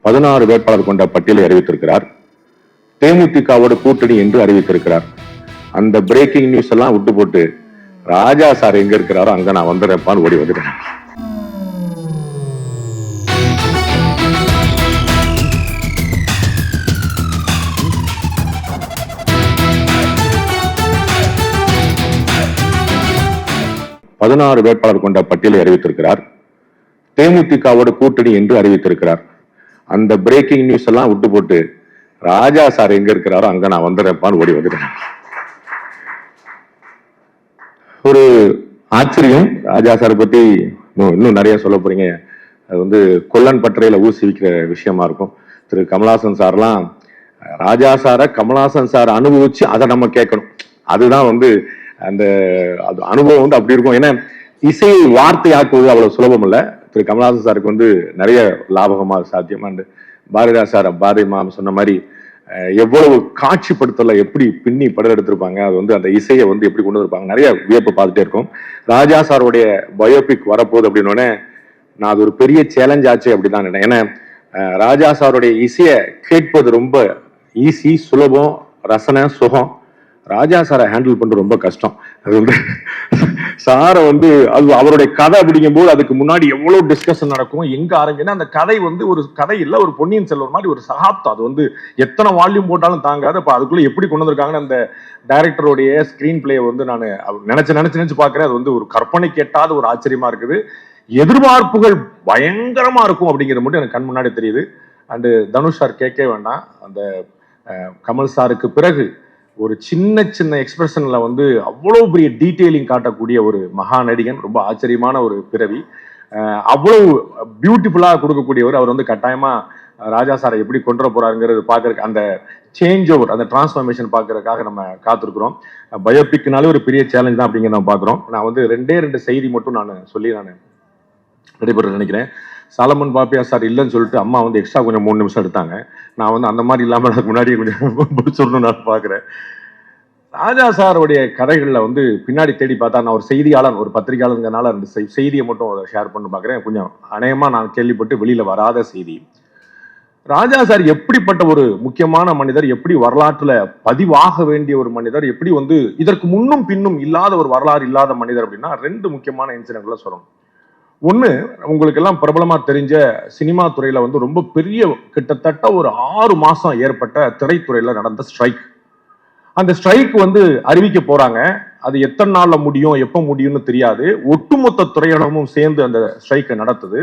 16 வேட்பாளர் கொண்ட பட்டியலை அறிவித்திருக்கிறார். தேமுதிகவோட கூட்டணி என்று அறிவித்திருக்கிறார். அந்த பிரேக்கிங் நியூஸ் எல்லாம் விட்டு போட்டு ராஜா சார் எங்க இருக்கிறாரோ அங்க நான் வந்துடுறேன்பான்னு ஓடி வந்துட்டேன். பதினாறு வேட்பாளர் கொண்ட பட்டியலை அறிவித்திருக்கிறார். தேமுதிகவோட கூட்டணி என்று அறிவித்திருக்கிறார். அந்த பிரேக்கிங் நியூஸ் எல்லாம் விட்டு போட்டு ராஜா சார் எங்க இருக்கிறாரோ அங்க நான் வந்துடுறேன்பான்னு ஓடி வந்துட்டேன். ஒரு ஆச்சரியம். ராஜா சார் பத்தி இன்னும் நிறைய சொல்ல போறீங்க. அது வந்து கொல்லன் பட்டறையில ஊசி விற்கிற விஷயமா இருக்கும். திரு கமலஹாசன் சார்லாம் ராஜா சாரை கமலஹாசன் சார் அனுபவிச்சு அதை நம்ம கேட்கணும். அதுதான் வந்து அந்த அனுபவம் வந்து அப்படி இருக்கும். ஏன்னா இசையை வார்த்தையாக்குவது அவ்வளவு சுலபம் இல்லை. திரு கமலஹாசன் சாருக்கு வந்து நிறைய லாபகமா சாத்தியமா பாரதிராஜ் சார் பாரதிமா சொன்ன மாதிரி எவ்வளவு காட்சிப்படுத்தல எப்படி பின்னி படம் எடுத்திருப்பாங்க. அது வந்து அந்த இசையை வந்து எப்படி கொண்டு வந்திருப்பாங்க. நிறைய வியப்பு பார்த்துட்டே இருக்கும். ராஜா சாருடைய பயோபிக் வரப்போகுது அப்படின்னோடனே நான் அது ஒரு பெரிய சேலஞ்ச் ஆச்சு அப்படிதான் நினைக்கிறேன். ஏன்னா ராஜா சாருடைய இசையை கேட்பது ரொம்ப ஈஸி, சுலபம், ரசனை, சுகம். ராஜா சாரை ஹேண்டில் பண்றது ரொம்ப கஷ்டம். அது வந்து சாரை வந்து அது அவருடைய கதை அப்படிங்கும் போது அதுக்கு முன்னாடி எவ்வளவு டிஸ்கஷன் நடக்கும், எங்க ஆரம்பிச்சுன்னா அந்த கதை வந்து ஒரு கதை இல்ல, ஒரு பொன்னியின் செல்வன் மாதிரி ஒரு சகாப்தம். அது வந்து எத்தனை வால்யூம் போட்டாலும் தாங்காது. அப்ப அதுக்குள்ள எப்படி கொண்டு வந்திருக்காங்கன்னு அந்த டைரக்டருடைய ஸ்கிரீன் பிளே வந்து நான் நினைச்சு பாக்குறேன். அது வந்து ஒரு கற்பனை கேட்டாத ஒரு ஆச்சரியமா இருக்குது. எதிர்பார்ப்புகள் பயங்கரமா இருக்கும் அப்படிங்கிறது மட்டும் எனக்கு கண் முன்னாடி தெரியுது. அண்டு தனுஷ் சார் கேட்கவே வேண்டாம். அந்த கமல் சாருக்கு பிறகு ஒரு சின்ன சின்ன எக்ஸ்பிரஷன்ல வந்து அவ்வளவு பெரிய டீட்டெயிலிங் காட்டக்கூடிய ஒரு மகா நடிகன். ரொம்ப ஆச்சரியமான ஒரு பிறவி. அவ்வளவு பியூட்டிஃபுல்லா கொடுக்கக்கூடியவர். அவர் வந்து கட்டாயமா ராஜா சாரை எப்படி கொண்டு போறாருங்கிறது பாக்குறதுக்கு, அந்த சேஞ்ச் ஓவர், அந்த டிரான்ஸ்ஃபர்மேஷன் பாக்குறதுக்காக நம்ம காத்திருக்கிறோம். பயோபிக்னாலே ஒரு பெரிய சேலஞ்ச் தான் அப்படிங்கிறத நம்ம பாக்குறோம். நான் வந்து ரெண்டு செய்தி மட்டும் நான் நடைபெற நினைக்கிறேன். சாலமன் பாப்பியா சார் இல்லைன்னு சொல்லிட்டு அம்மா வந்து எக்ஸ்ட்ரா கொஞ்சம் 3 நிமிஷம் எடுத்தாங்க. நான் வந்து அந்த மாதிரி இல்லாமல் அதுக்கு முன்னாடியே கொஞ்சம் சொல்லணும்னு நான் பார்க்குறேன். ராஜா சாருடைய கதைகளில் வந்து பின்னாடி தேடி பார்த்தா, நான் ஒரு செய்தியாளர், ஒரு பத்திரிகையாளருங்கிறனால அந்த செய்தியை மட்டும் ஷேர் பண்ணி பார்க்குறேன். கொஞ்சம் அநேகமாக நான் கேள்விப்பட்டு வெளியில் வராத செய்தி. ராஜா சார் எப்படிப்பட்ட ஒரு முக்கியமான மனிதர், எப்படி வரலாற்றுல பதிவாக வேண்டிய ஒரு மனிதர், எப்படி வந்து இதற்கு முன்னும் பின்னும் இல்லாத ஒரு வரலாறு இல்லாத மனிதர் அப்படின்னா 2 முக்கியமான இன்சிடென்ட்ல சொல்லணும். ஒண்ணு, உங்களுக்கு எல்லாம் பிரபலமா தெரிஞ்ச சினிமா துறையில வந்து ரொம்ப பெரிய கிட்டத்தட்ட ஒரு 6 மாசம் ஏற்பட்ட திரைத்துறையில நடந்த ஸ்ட்ரைக். அந்த ஸ்ட்ரைக் வந்து அறிவிக்க போறாங்க. அது எத்தனை நாள்ல முடியும், எப்ப முடியும்னு தெரியாது. ஒட்டுமொத்த துறையிடமும் சேர்ந்து அந்த ஸ்ட்ரைக்கை நடத்துது.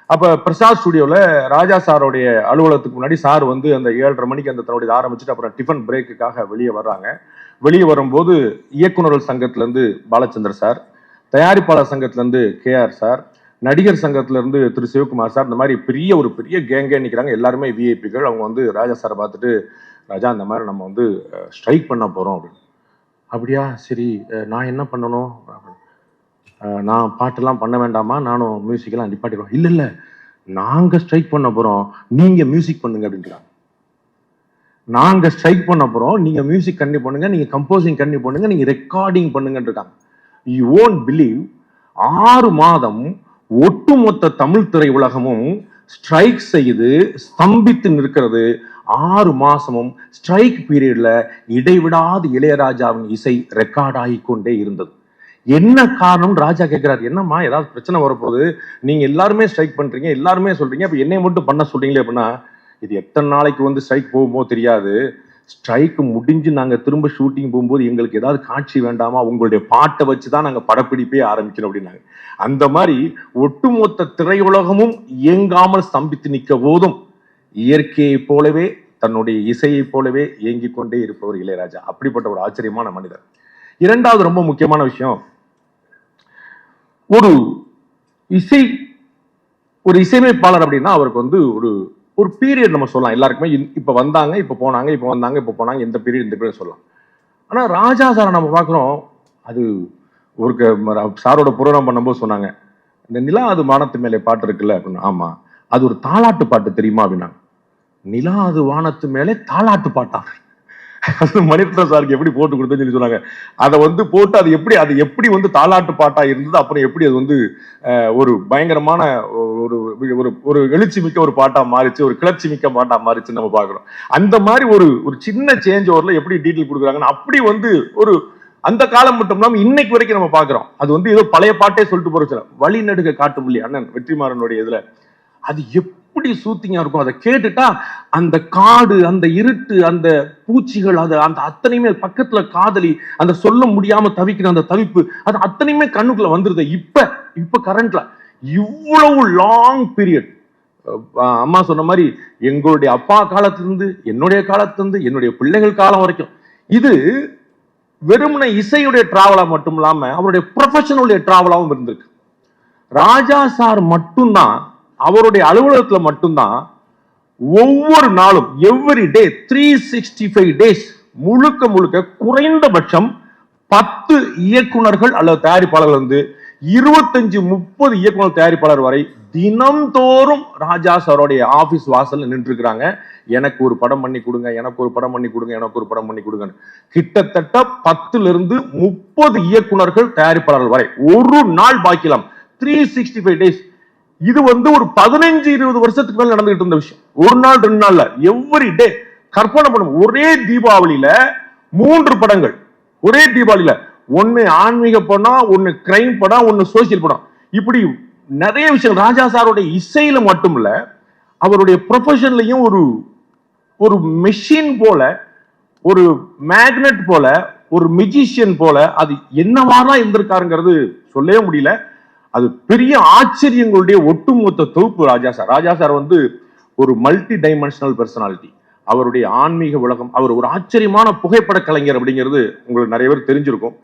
அப்ப பிரசாத் ஸ்டுடியோல ராஜா சாருடைய அலுவலகத்துக்கு முன்னாடி சார் வந்து அந்த 7:30 மணிக்கு அந்த தன்னுடைய ஆரம்பிச்சுட்டு அப்புறம் டிஃபன் பிரேக்குக்காக வெளியே வர்றாங்க. வெளியே வரும்போது இயக்குநர்கள் சங்கத்துல இருந்து பாலச்சந்தர் சார், தயாரிப்பாளர் சங்கத்துல இருந்து KR சார், நடிகர் சங்கத்துல இருந்து திரு சிவகுமார் சார், இந்த மாதிரி ஒரு பெரிய கேங்கே நிற்கிறாங்க. எல்லாருமே விஐபிகள். அவங்க வந்து ராஜா சாரை பார்த்துட்டு, ராஜா இந்த மாதிரி நம்ம வந்து ஸ்ட்ரைக் பண்ண போறோம் அப்படின்னு. அப்படியா, சரி, நான் என்ன பண்ணணும், நான் பாட்டெல்லாம் பண்ண வேண்டாமா, நானும் மியூசிக்கெல்லாம் நிப்பாட்டிடுவோம். இல்ல இல்ல, நாங்க ஸ்ட்ரைக் பண்ண போறோம், நீங்க மியூசிக் பண்ணுங்க அப்படின்றாங்க. நாங்க ஸ்ட்ரைக் பண்ண போறோம், நீங்க மியூசிக் கண்டினியூ பண்ணுங்க, நீங்க கம்போசிங் கண்டினியூ பண்ணுங்க, நீங்க ரெக்கார்டிங் பண்ணுங்கன்னு இருக்காங்க. யூ ஓன்ட் பிலீவ், 6 மாதம் ஒட்டுமொத்த தமிழ் திரை உலகமும் ஸ்ட்ரைக் செய்து ஸ்தம்பித்து நிற்கிறது. 6 மாசமும் ஸ்ட்ரைக் பீரியட்ல இடைவிடாது இளையராஜாவின் இசை ரெக்கார்ட் ஆகி கொண்டே இருந்தது. என்ன காரணம் ராஜா கேட்கிறார். என்னம்மா, ஏதாவது பிரச்சனை வரப்போகுது, நீங்க எல்லாருமே ஸ்ட்ரைக் பண்றீங்க, எல்லாருமே சொல்றீங்க, அப்ப என்னை மட்டும் பண்ண சொல்றீங்களே அப்படின்னா, இது எத்தனை நாளைக்கு வந்து ஸ்ட்ரைக் போகுமோ தெரியாது. ஸ்ட்ரைக் முடிஞ்சு நாங்க திரும்ப ஷூட்டிங் போகும்போது எங்களுக்கு ஏதாவது காட்சி வேண்டாமா, உங்களுடைய பாட்டை வச்சுதான் நாங்க படப்பிடிப்பே ஆரம்பிக்கணும் அப்படின்னாங்க. அந்த மாதிரி ஒட்டுமொத்த திரையுலகமும் இயங்காமல் ஸ்தம்பித்து நிற்க போதும் இயற்கையை போலவே தன்னுடைய இசையை போலவே இயங்கிக் கொண்டே இருப்பவர் இளையராஜா. அப்படிப்பட்ட ஒரு ஆச்சரியமான மனிதர். இரண்டாவது ரொம்ப முக்கியமான விஷயம், ஒரு இசையமைப்பாளர் அப்படின்னா அவருக்கு வந்து ஒரு பீரியட் நம்ம சொல்லலாம். எல்லாருக்குமே இப்ப வந்தாங்க, இப்ப போனாங்க, இப்ப வந்தாங்க, இப்ப போனாங்க, இந்த பீரியட் சொல்லலாம். ஆனா ராஜா சாரை நம்ம பார்க்கிறோம். அது ஒரு சாரோட புராணம் பண்ணும்போது சொன்னாங்க, இந்த நிலா அது வானத்து மேலே பாட்டு இருக்குல்ல அப்படின்னு. ஆமா, அது ஒரு தாலாட்டு பாட்டு தெரியுமா அப்படின்னா. நிலா அது வானத்து மேலே தாலாட்டு பாட்டா? மணிரத்னம் சாருக்கு எப்படி போட்டு கொடுத்தேன்னு சொல்லி சொன்னாங்க. அதை வந்து போட்டு அது எப்படி வந்து தாலாட்டு பாட்டா இருந்தது, அப்புறம் எப்படி அது வந்து ஒரு பயங்கரமான ஒரு ஒரு எழுச்சி மிக்க ஒரு பாட்டா மாறிச்சு, ஒரு கிளர்ச்சி மிக்க பாட்டா மாறிச்சுன்னு நம்ம பாக்குறோம். அந்த மாதிரி ஒரு சின்ன சேஞ்ச் ஓவர்ல எப்படி டீட்டெயில் கொடுக்குறாங்கன்னு அப்படி வந்து ஒரு அந்த காலம் மட்டும் இல்லாம இன்னைக்கு வரைக்கும் நம்ம பாக்குறோம். அது வந்து ஏதோ பழைய பாட்டே சொல்லிட்டு போற வழி நடுக காட்டுமில்லி அண்ணன் வெற்றிமாறனுடைய இதுல அது எப்படி சூத்திங்கா இருக்கும். அதை கேட்டுட்டா அந்த காடு, அந்த இருட்டு, அந்த பூச்சிகள், அது அந்த அத்தனையுமே பக்கத்துல காதலி, அந்த சொல்ல முடியாம தவிக்கிற அந்த தவிப்பு, அது அத்தனையுமே கண்ணுக்குள்ள வந்துருது. இப்ப கரண்ட்ல இவ்வளவு லாங் பீரியட் அம்மா சொன்ன மாதிரி எங்களுடைய அப்பா காலத்திலிருந்து, என்னுடைய காலத்திலிருந்து, என்னுடைய பிள்ளைகள் காலம் வரைக்கும் இது வெறுமனை இசையுடைய டிராவலா மட்டும் இல்லாம அவருடைய ப்ரொஃபஷனுடைய டிராவலாவும் இருந்திருக்கு. ராஜா சார் மட்டும்தான் அவருடைய அலுவலகத்துல மட்டும்தான் ஒவ்வொரு நாளும் எவ்ரி டே 365 டேஸ் முழுக்க குறைந்தபட்சம் 10 இயக்குனர்கள் அல்லது தயாரிப்பாளர்கள் வந்து 25-30 இயக்குனர் தயாரிப்பாளர் வரை தினம்தோறும் ராஜா சாரோடைய ஆபீஸ் வாசல்ல நின்று இருக்கிறாங்க. எனக்கு ஒரு படம் பண்ணி கொடுங்க, எனக்கு ஒரு படம் பண்ணி கொடுங்க, எனக்கு ஒரு படம் பண்ணி கொடுங்க. கிட்டத்தட்ட 10-30 இயக்குனர்கள் தயாரிப்பாளர்கள் வரை ஒரு நாள் பாக்கலாம். 365 டேஸ். இது வந்து ஒரு 15-20 வருஷத்துக்கு மேல நடந்துகிட்டு இருந்த விஷயம். ஒரு நாள் 2 நாள்ல எவ்ரி டே. கற்பனை பண்ணும், ஒரே தீபாவளியில 3 படங்கள். ஒரே தீபாவளியில ஒன்னு ஆன்மீக படம், ஒன்னு கிரைம் படம், ஒன்னு சோசியல் படம். இப்படி நிறைய விஷயம். ராஜா சாருடைய இசையில மட்டும் இல்ல, அவருடைய ப்ரொஃபஷன்லயும் ஒரு மெஷின் போல, ஒரு மேக்னெட் போல, ஒரு மெஜிஷியன் போல அது என்னவாதான் இருந்திருக்காருங்கிறது சொல்லவே முடியல. அது பெரிய ஆச்சரியங்களுடைய ஒட்டுமொத்த தொகுப்பு ராஜா சார். ராஜா சார் வந்து ஒரு மல்டி டைமென்ஷனல் பர்சனாலிட்டி. அவருடைய ஆன்மீக உலகம், அவர் ஒரு ஆச்சரியமான புகைப்பட கலைஞர் அப்படிங்கிறது உங்களுக்கு நிறைய பேர் தெரிஞ்சிருக்கும்.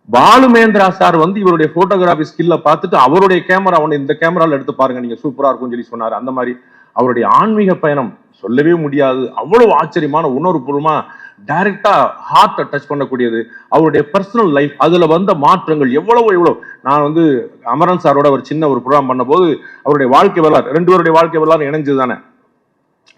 பாலுமேந்திரா சார் வந்து இவருடைய போட்டோகிராபி ஸ்கில்ல பார்த்துட்டு அவருடைய கேமரா ஒன்று இந்த கேமரால எடுத்து பாருங்க, நீங்க சூப்பரா இருக்கும் சொல்லி சொன்னார். அந்த மாதிரி அவருடைய ஆன்மீக பயணம் சொல்லவே முடியாது. அவ்வளவு ஆச்சரியமான உணர்வுபூர்வமா டைரக்டா ஹார்ட்டை டச் பண்ணக்கூடியது. அவருடைய பர்சனல் லைஃப், அதுல வந்த மாற்றங்கள் எவ்வளவு. நான் வந்து அமரன் சாரோட ஒரு சின்ன ஒரு ப்ரோக்ராம் பண்ண போது அவருடைய வாழ்க்கை வரலாறு, 2 பேருடைய வாழ்க்கை வரலாறு இணைஞ்சது தானே.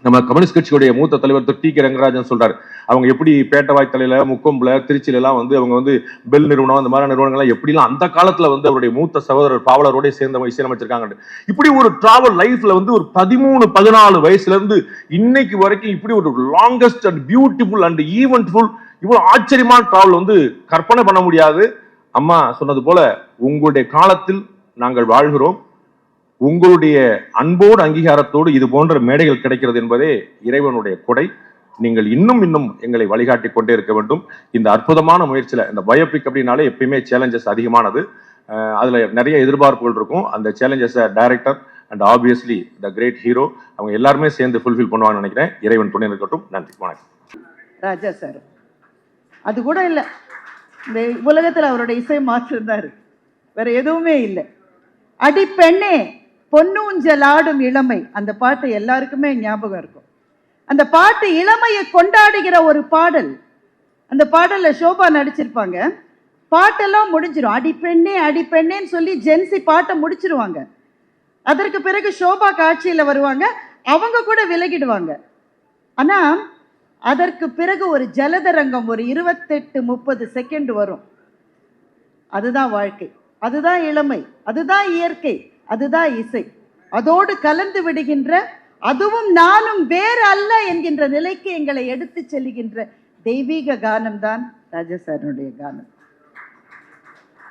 நம்ம கம்யூனிஸ்ட் கட்சியுடைய மூத்த தலைவர் டி கே ரங்கராஜன் சொல்றாரு, அவங்க எப்படி பேட்டவாய் தலையில, முக்கொம்புல, திருச்சியில எல்லாம் வந்து அவங்க வந்து பெல் நிறுவனம், அந்த மாதிரி நிறுவனங்கள்லாம் எப்படிலாம் அந்த காலத்துல வந்து அவருடைய மூத்த சகோதரர் பாவலரோட சேர்ந்து இசையமைச்சிருக்காங்க. இப்படி ஒரு டிராவல் லைஃப்ல வந்து ஒரு 13-14 வயசுல இருந்து இன்னைக்கு வரைக்கும் இப்படி ஒரு லாங்கஸ்ட் அண்ட் பியூட்டிஃபுல் அண்ட் ஈவென்ட்ஃபுல் இவ்வளவு ஆச்சரியமான டிராவல் வந்து கற்பனை பண்ண முடியாது. அம்மா சொன்னது போல உங்களுடைய காலத்தில் நாங்கள் வாழ்கிறோம். உங்களுடைய அன்போடு அங்கீகாரத்தோடு இது போன்ற மேடைகள் கிடைக்கிறது என்பதே இறைவனுடைய கொடை. நீங்கள் இன்னும் எங்களை வழிகாட்டி கொண்டே இருக்க வேண்டும். இந்த அற்புதமான முயற்சியில, இந்த பயோபிக் அப்படின்னாலே எப்பயுமே சேலஞ்சஸ் அதிகமானது. அதுல நிறைய எதிர்பார்ப்புகள் இருக்கும். அந்த challenges director and obviously the great hero அவங்க எல்லாருமே சேர்ந்து ஃபுல்ஃபில் பண்ணுவாங்கன்னு நினைக்கிறேன். இறைவன் துணை இருக்கட்டும். நன்றி, வணக்கம். ராஜா சார் அது கூட இல்லை, இந்த உலகத்தில் அவருடைய இசை மாற்றிருந்தாரு, வேற எதுவுமே இல்லை. அடிப்பெண்ணே பொன்னூஞ்சலாடும் இளமை, அந்த பாட்டு எல்லாருக்குமே ஞாபகம் இருக்கும். அந்த பாட்டு இளமையை கொண்டாடுகிற ஒரு பாடல். அந்த பாடல்ல சோபா நடிச்சிருப்பாங்க. பாட்டெல்லாம் முடிஞ்சிடும். அடிப்பெண்ணே அடிப்பெண்ணேன்னு சொல்லி ஜென்சி பாட்டை முடிச்சிருவாங்க. அதற்கு பிறகு சோபா காட்சியில வருவாங்க, அவங்க கூட விலகிடுவாங்க. ஆனா அதற்கு பிறகு ஒரு ஜலதரங்கம் ஒரு 28-30 செகண்ட் வரும். அதுதான் வாழ்க்கை, அதுதான் இளமை, அதுதான் இயற்கை, அதுதான் இசை. அதோடு கலந்து விடுகின்ற, அதுவும் நானும் வேறு அல்ல என்கின்ற நிலைக்கு எங்களை எடுத்து செல்லுகின்ற தெய்வீக கானம் தான் ராஜா சாருடைய கானம்.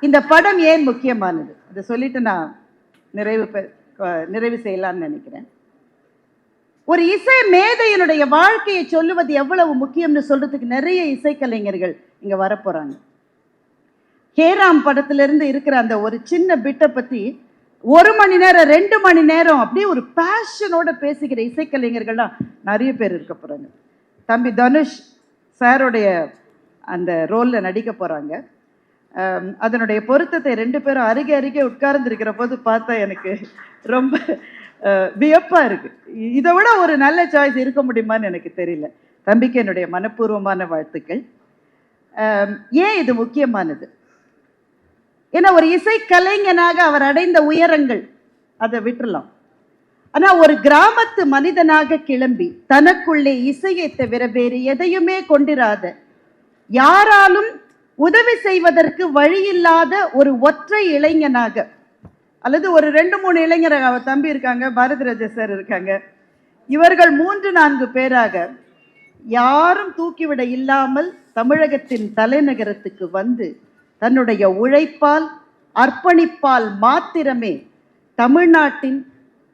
இந்த படம் ஏன் முக்கியமானது அதை சொல்லிட்டு நான் நிறைவு செய்யலாம்னு நினைக்கிறேன். ஒரு இசை மேதையினுடைய வாழ்க்கையை சொல்லுவது எவ்வளவு முக்கியம்னு சொல்றதுக்கு நிறைய இசைக்கலைஞர்கள் இங்க வரப்போறாங்க. ஹேராம் படத்திலிருந்து இருக்கிற அந்த ஒரு சின்ன பிட்டை பத்தி 1 மணி நேரம் 2 மணி நேரம் அப்படியே ஒரு பேஷனோட பேசுகிற இசைக்கலைஞர்கள்லாம் நிறைய பேர் இருக்க போறாங்க. தம்பி தனுஷ் சாருடைய அந்த ரோல்ல நடிக்க போறாங்க. அதனுடைய பொருத்தத்தை 2 பேரும் அருகே அருகே உட்கார்ந்து இருக்கிற போது பார்த்தா எனக்கு ரொம்ப வியப்பா இருக்கு. இதை விட ஒரு நல்ல சாய்ஸ் இருக்க முடியுமான்னு எனக்கு தெரியல. தம்பிக்கு என்னுடைய மனப்பூர்வமான வாழ்த்துக்கள். ஏன் இது முக்கியமானது? ஏன்னா ஒரு இசை கலைஞனாக அவர் அடைந்த உயரங்கள் அதை விட்டுறலாம். ஆனா ஒரு கிராமத்து மனிதனாக கிளம்பி தனக்குள்ளே இசையை தவிர வேறு எதையுமே கொண்டிராத, யாராலும் உதவி செய்வதற்கு வழியில்லாத ஒரு ஒற்றை இளைஞனாக, அல்லது ஒரு 2-3 இளைஞர், அவர் தம்பி இருக்காங்க, பாரதிராஜா சார் இருக்காங்க, இவர்கள் 3-4 பேராக யாரும் தூக்கிவிட இல்லாமல் தமிழகத்தின் தலைநகரத்துக்கு வந்து தன்னுடைய உழைப்பால் அர்ப்பணிப்பால் மாத்திரமே தமிழ்நாட்டின்,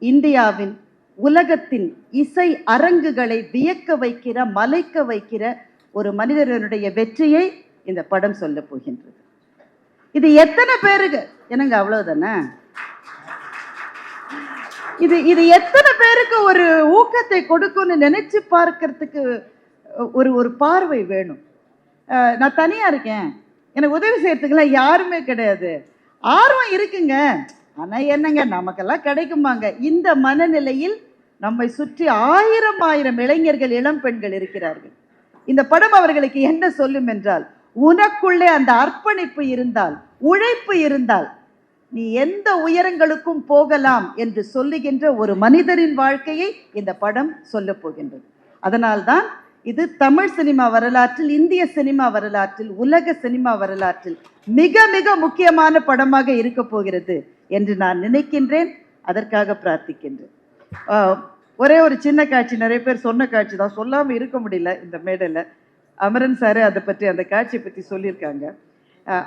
இந்தியாவின், உலகத்தின் இசை அரங்குகளை வியக்க வைக்கிற, மலைக்க வைக்கிற ஒரு மனிதனுடைய வெற்றியை இந்த படம் சொல்ல போகின்றது. இது எத்தனை பேருக்கு என்னங்க அவ்வளவுதானே? இது எத்தனை பேருக்கு ஒரு ஊக்கத்தை கொடுக்கும்னு நினைச்சு பார்க்கறதுக்கு ஒரு பார்வை வேணும். நான் தனியா இருக்கேன், எனக்கு உதவி செய்யறதுக்கெல்லாம் யாருமே கிடையாது, ஆர்வம் இருக்குங்க, ஆனா என்னங்க நமக்கெல்லாம் கிடைக்குமாங்க? இந்த மனநிலையில் நம்மை சுற்றி ஆயிரம் இளைஞர்கள், இளம் பெண்கள் இருக்கிறார்கள். இந்த படம் அவர்களுக்கு என்ன சொல்லும் என்றால், உனக்குள்ளே அந்த அர்ப்பணிப்பு இருந்தால், உழைப்பு இருந்தால் நீ எந்த உயரங்களுக்கும் போகலாம் என்று சொல்லுகின்ற ஒரு மனிதரின் வாழ்க்கையை இந்த படம் சொல்ல போகின்றது. அதனால்தான் இது தமிழ் சினிமா வரலாற்றில், இந்திய சினிமா வரலாற்றில், உலக சினிமா வரலாற்றில் மிக மிக முக்கியமான படமாக இருக்க போகிறது என்று நான் நினைக்கின்றேன். அதற்காக பிரார்த்திக்கின்றேன். ஒரே ஒரு சின்ன காட்சி, நிறைய பேர் சொன்ன காட்சி தான், சொல்லாமல் இருக்க முடியல இந்த மேடையில். அமரன் சார் அதை பற்றி, அந்த காட்சியை பற்றி சொல்லியிருக்காங்க.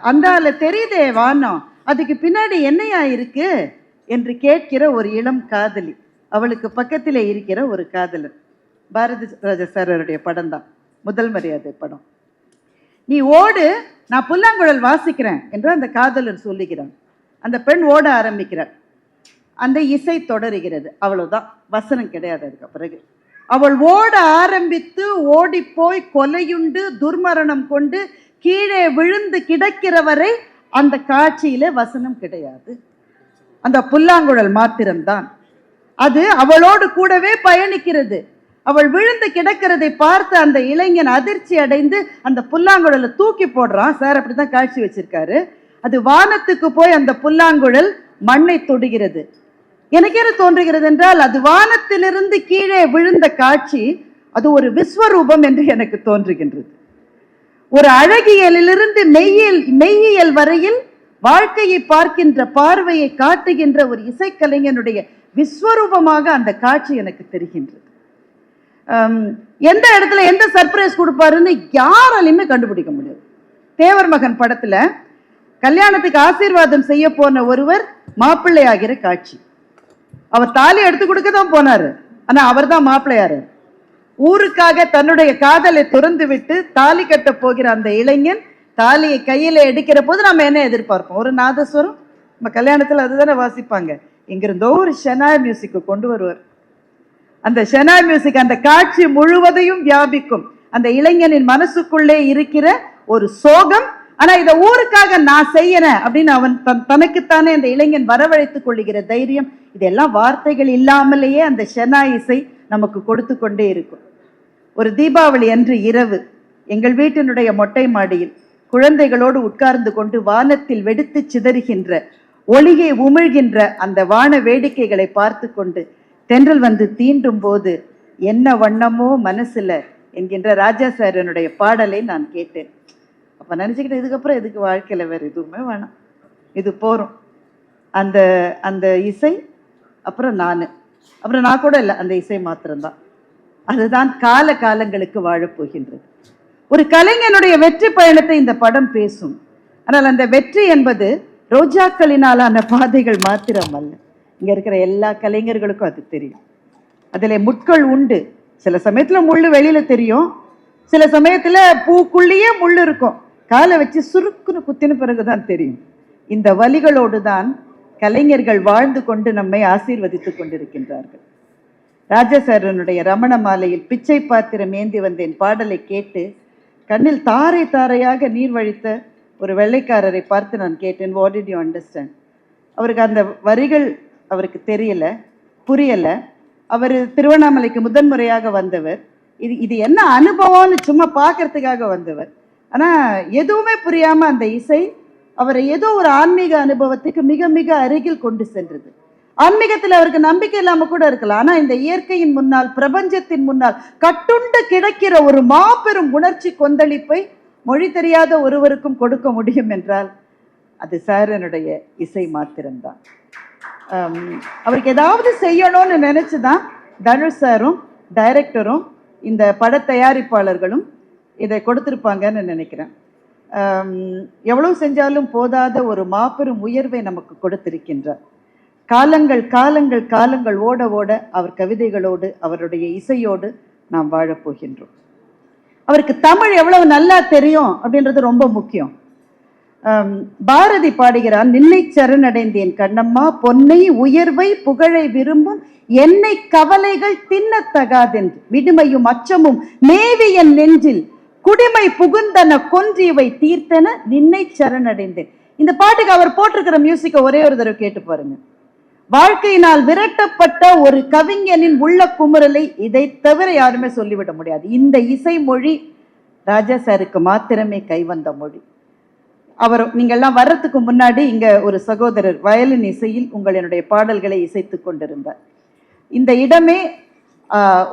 அந்த தெரியுதே வானம், அதுக்கு பின்னாடி என்னையா இருக்கு என்று கேட்கிற ஒரு இளம் காதலி, அவளுக்கு பக்கத்தில் இருக்கிற ஒரு காதலன். பாரதி ராஜா சார் அவருடைய படம் தான், முதல் மரியாதை படம். நீ ஓடு, நான் புல்லாங்குழல் வாசிக்கிறேன் என்று அந்த காதலன் சொல்லுகிறான். அந்த பெண் ஓட ஆரம்பிக்கிறார், அந்த இசை தொடருகிறது, அவ்வளவுதான், வசனம் கிடையாது. அதுக்கு பிறகு அவள் ஓட ஆரம்பித்து ஓடிப்போய் கொலையுண்டு துர்மரணம் கொண்டு கீழே விழுந்து கிடக்கிறவரை அந்த காட்சியில வசனம் கிடையாது, அந்த புல்லாங்குழல் மாத்திரம்தான். அது அவளோடு கூடவே பயணிக்கிறது. அவள் விழுந்து கிடக்கிறதை பார்த்து அந்த இளைஞன் அதிர்ச்சி அடைந்து அந்த புல்லாங்குழலை தூக்கி போடுறான். சார் அப்படிதான் காட்சி வச்சிருக்காரு. அது வானத்துக்கு போய் அந்த புல்லாங்குழல் மண்ணை தொடுகிறது. எனக்கு என்ன தோன்றுகிறது என்றால், அது வானத்திலிருந்து கீழே விழுந்த காட்சி அது ஒரு விஸ்வரூபம் என்று எனக்கு தோன்றுகின்றது. ஒரு அழகியலிலிருந்து மெய்யியல் வரையில் வாழ்க்கையை பார்க்கின்ற பார்வையை காட்டுகின்ற ஒரு இசைக்கலைஞனுடைய விஸ்வரூபமாக அந்த காட்சி எனக்கு தெரிகின்றது. எந்த இடத்துல எந்த சர்ப்ரைஸ் கொடுப்பாருன்னு யாராலையுமே கண்டுபிடிக்க முடியாது. தேவர் மகன் படத்துல கல்யாணத்துக்கு ஆசீர்வாதம் செய்ய போன ஒருவர் மாப்பிள்ளை ஆகிற காட்சி. அவர் தாலி எடுத்து கொடுக்க தான் போனாரு, ஆனா அவர் தான் மாப்பிள்ளையாரு. ஊருக்காக தன்னுடைய காதலை துறந்து விட்டு தாலி கட்ட போகிற அந்த இளைஞன் தாலியை கையில எடுக்கிற போது நம்ம என்ன எதிர்பார்ப்போம்? ஒரு நாதஸ்வரம். நம்ம கல்யாணத்துல அதுதானே வாசிப்பாங்க. இங்கிருந்தோ ஒரு ஷெனாய் மியூசிக் கொண்டு வருவார். அந்த ஷெனாய் மியூசிக் அந்த காட்சி முழுவதையும் வியாபிக்கும். அந்த இளைஞனின் மனசுக்குள்ளே இருக்கிற ஒரு சோகம், ஆனா இதை ஊருக்காக நான் செய்யறேன் அப்படின்னு அவன் தனக்குத்தானே அந்த இளைஞன் வரவழைத்துக் கொள்ளுகிற தைரியம், இதெல்லாம் வார்த்தைகள் இல்லாமலேயே அந்த ஷெனாய் இசை நமக்கு கொடுத்து கொண்டே இருக்கும். ஒரு தீபாவளி அன்று இரவு எங்கள் வீட்டினுடைய மொட்டை மாடியில் குழந்தைகளோடு உட்கார்ந்து கொண்டு வானத்தில் வெடித்து சிதறுகின்ற, ஒளியை உமிழ்கின்ற அந்த வான வேடிக்கைகளை பார்த்து கொண்டு தென்றல் வந்து தீண்டும் போது என்ன வண்ணமோ மனசுல என்கின்ற ராஜா சாரனுடைய பாடலை நான் கேட்டேன். அப்ப நினைச்சுக்கிட்டு, இதுக்கப்புறம் எதுக்கு வாழ்க்கையில வேற எதுவுமே வேணாம், இது போறோம். அந்த அந்த இசை, அப்புறம் நான் கூட இல்லை, அந்த இசை மாத்திரம்தான். அதுதான் கால காலங்களுக்கு வாழப்போகின்றது. ஒரு கலைஞனுடைய வெற்றி பயணத்தை இந்த படம் பேசும். ஆனால் அந்த வெற்றி என்பது ரோஜாக்களினாலான பாதைகள் மாத்திரம் அல்ல. இங்க இருக்கிற எல்லா கலைஞர்களுக்கும் அது தெரியும். அதுல முட்கள் உண்டு. சில சமயத்துல முள்ளு வெளியில தெரியும், சில சமயத்துல பூக்குள்ளேயே முள்ளு இருக்கும். காலை வச்சு சுருக்குன்னு குத்தின பிறகுதான் தெரியும். இந்த வலிகளோடு தான் கலைஞர்கள் வாழ்ந்து கொண்டு நம்மை ஆசீர்வதித்துக் கொண்டிருக்கின்றார்கள். ராஜசாரனுடைய ரமண மாலையில் பிச்சை பாத்திரம் ஏந்தி வந்தேன் பாடலை கேட்டு கண்ணில் தாரை தாரையாக நீர் வழித்த ஒரு வெள்ளைக்காரரை பார்த்து நான் கேட்டேன், வாட் டிட் யூ அண்டர்ஸ்டாண்ட்? அவருக்கு அந்த வரிகள் அவருக்கு தெரியல, புரியல. அவர் திருவண்ணாமலைக்கு முதன்முறையாக வந்தவர். இது என்ன அனுபவம்னு சும்மா பார்க்கறதுக்காக வந்தவர். ஆனா எதுவுமே புரியாம அந்த இசை அவரை ஏதோ ஒரு ஆன்மீக அனுபவத்துக்கு மிக மிக அருகில் கொண்டு சென்றது. ஆன்மீகத்தில் அவருக்கு நம்பிக்கை இல்லாம கூட இருக்கலாம். ஆனா இந்த இயற்கையின் முன்னால், பிரபஞ்சத்தின் முன்னால் கட்டுண்டு கிடக்கிற ஒரு மாபெரும் உணர்ச்சி கொந்தளிப்பை மொழி தெரியாத ஒருவருக்கும் கொடுக்க முடியும் என்றால் அது சாரனுடைய இசை மாத்திரம்தான். அவருக்கு ஏதாவது செய்யணும்னு நினைச்சுதான் தனுஷ் சாரும் டைரக்டரும் இந்த பட தயாரிப்பாளர்களும் இதை கொடுத்திருப்பாங்கன்னு நினைக்கிறேன். எவ்வளவு செஞ்சாலும் போதாத ஒரு மாபெரும் உயர்வை நமக்கு கொடுத்திருக்கின்றார். காலங்கள் காலங்கள் காலங்கள் ஓட ஓட அவர் கவிதைகளோடு அவருடைய இசையோடு நாம் வாழப்போகின்றோம். அவருக்கு தமிழ் எவ்வளவு நல்லா தெரியும் அப்படின்றது ரொம்ப முக்கியம். பாரதி பாடுகிறான், நின்னை சரணடைந்தேன் கண்ணம்மா, பொன்னை உயர்வை புகழை விரும்பும் என்னை கவலைகள் தின்னத்தகாதென்று விடுமையும் அச்சமும் மேவி என் நெஞ்சில் குடிமை புகுந்தன கொன்றியவை தீர்த்தன நின்னை சரணடைந்தேன். இந்த பாட்டுக்கு அவர் போட்டிருக்கிற மியூசிக்கை ஒரே ஒரு தடவை கேட்டு பாருங்க. வாழ்க்கையினால் விரட்டப்பட்ட ஒரு கவிஞனின் உள்ள குமுறலை இதை தவிர யாருமே சொல்லிவிட முடியாது. இந்த இசை மொழி ராஜா சாருக்கு மாத்திரமே கைவந்த மொழி. அவர் நீங்கள்லாம் வர்றதுக்கு முன்னாடி இங்க ஒரு சகோதரர் வயலின் இசையில் உங்களுடைய பாடல்களை இசைத்து கொண்டிருந்தார். இந்த இடமே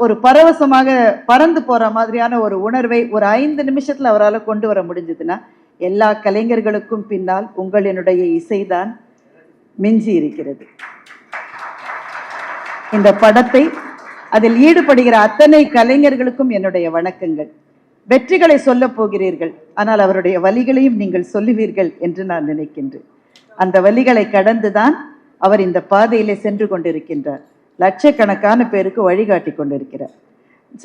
ஒரு பரவசமாக பறந்து போற மாதிரியான ஒரு உணர்வை ஒரு 5 நிமிஷத்துல அவரால் கொண்டு வர முடிஞ்சதுன்னா எல்லா கலைஞர்களுக்கும் பின்னால் உங்களுடைய இசைதான் மிஞ்சி இருக்கிறது. இந்த படத்தை அதில் ஈடுபடுகிற அத்தனை கலைஞர்களுக்கும் என்னுடைய வணக்கங்கள். வெற்றிகளை சொல்ல போகிறீர்கள், ஆனால் அவருடைய வலிகளையும் நீங்கள் சொல்லுவீர்கள் என்று நான் நினைக்கின்றேன். அந்த வலிகளை கடந்துதான் அவர் இந்த பாதையிலே சென்று கொண்டிருக்கின்றார். லட்சக்கணக்கான பேருக்கு வழிகாட்டி கொண்டிருக்கிறார்.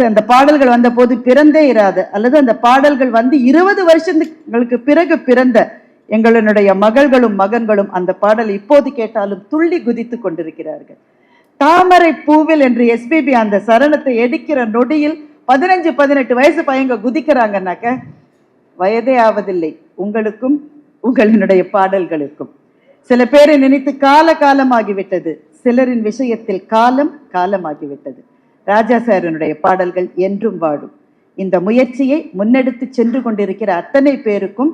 அந்த பாடல்கள் வந்த போது பிறந்தே இராத அல்லது அந்த பாடல்கள் வந்து 20 வருஷங்களுக்கு பிறகு பிறந்த எங்களுடைய மகள்களும் மகன்களும் அந்த பாடல் இப்போது கேட்டாலும் துள்ளி குதித்து கொண்டிருக்கிறார்கள். தாமரை பூவில் என்று எஸ்பிபி அந்த சரணத்தை எடுக்கிற நொடியில் 15-18 வயசு பையங்க குதிக்கிறாங்கன்னாக்க வயதே ஆவதில்லை உங்களுக்கும் உங்களினுடைய பாடல்களுக்கும். சில பேரை நினைத்து காலமாகிவிட்டது, சிலரின் விஷயத்தில் காலம் காலமாகிவிட்டது. ராஜா சாரனுடைய பாடல்கள் என்றும் வாழும். இந்த முயற்சியை முன்னெடுத்து சென்று கொண்டிருக்கிற அத்தனை பேருக்கும்,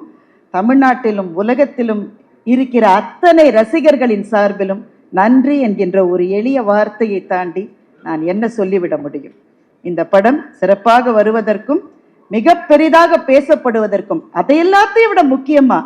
தமிழ்நாட்டிலும் உலகத்திலும் இருக்கிற அத்தனை ரசிகர்களின் சார்பிலும் நன்றி என்கின்ற ஒரு எளிய வார்த்தையை தாண்டி நான் என்ன சொல்லிவிட முடியும்? இந்த படம் சிறப்பாக வருவதற்கும் மிக பெரிதாக பேசப்படுவதற்கும் அதை எல்லாத்தையும் விட முக்கியமா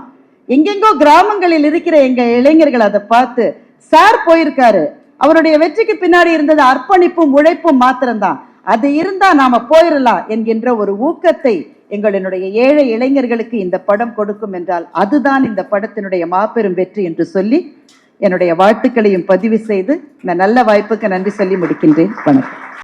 எங்கெங்கோ கிராமங்களில் இருக்கிற எங்க இளைஞர்கள் அதை பார்த்து சார் போயிருக்காரு, அவருடைய வெற்றிக்கு பின்னாடி இருந்தது அர்ப்பணிப்பும் உழைப்பும் மாத்திரம்தான், அது இருந்தா நாம போயிடலாம் என்கின்ற ஒரு ஊக்கத்தை எங்களுடைய ஏழை இளைஞர்களுக்கு இந்த படம் கொடுக்கும் என்றால் அதுதான் இந்த படத்தினுடைய மாபெரும் வெற்றி என்று சொல்லி என்னுடைய வாழ்த்துக்களையும் பதிவு செய்து இந்த நல்ல வாய்ப்புக்கு நன்றி சொல்லி முடிக்கின்றேன். வணக்கம்.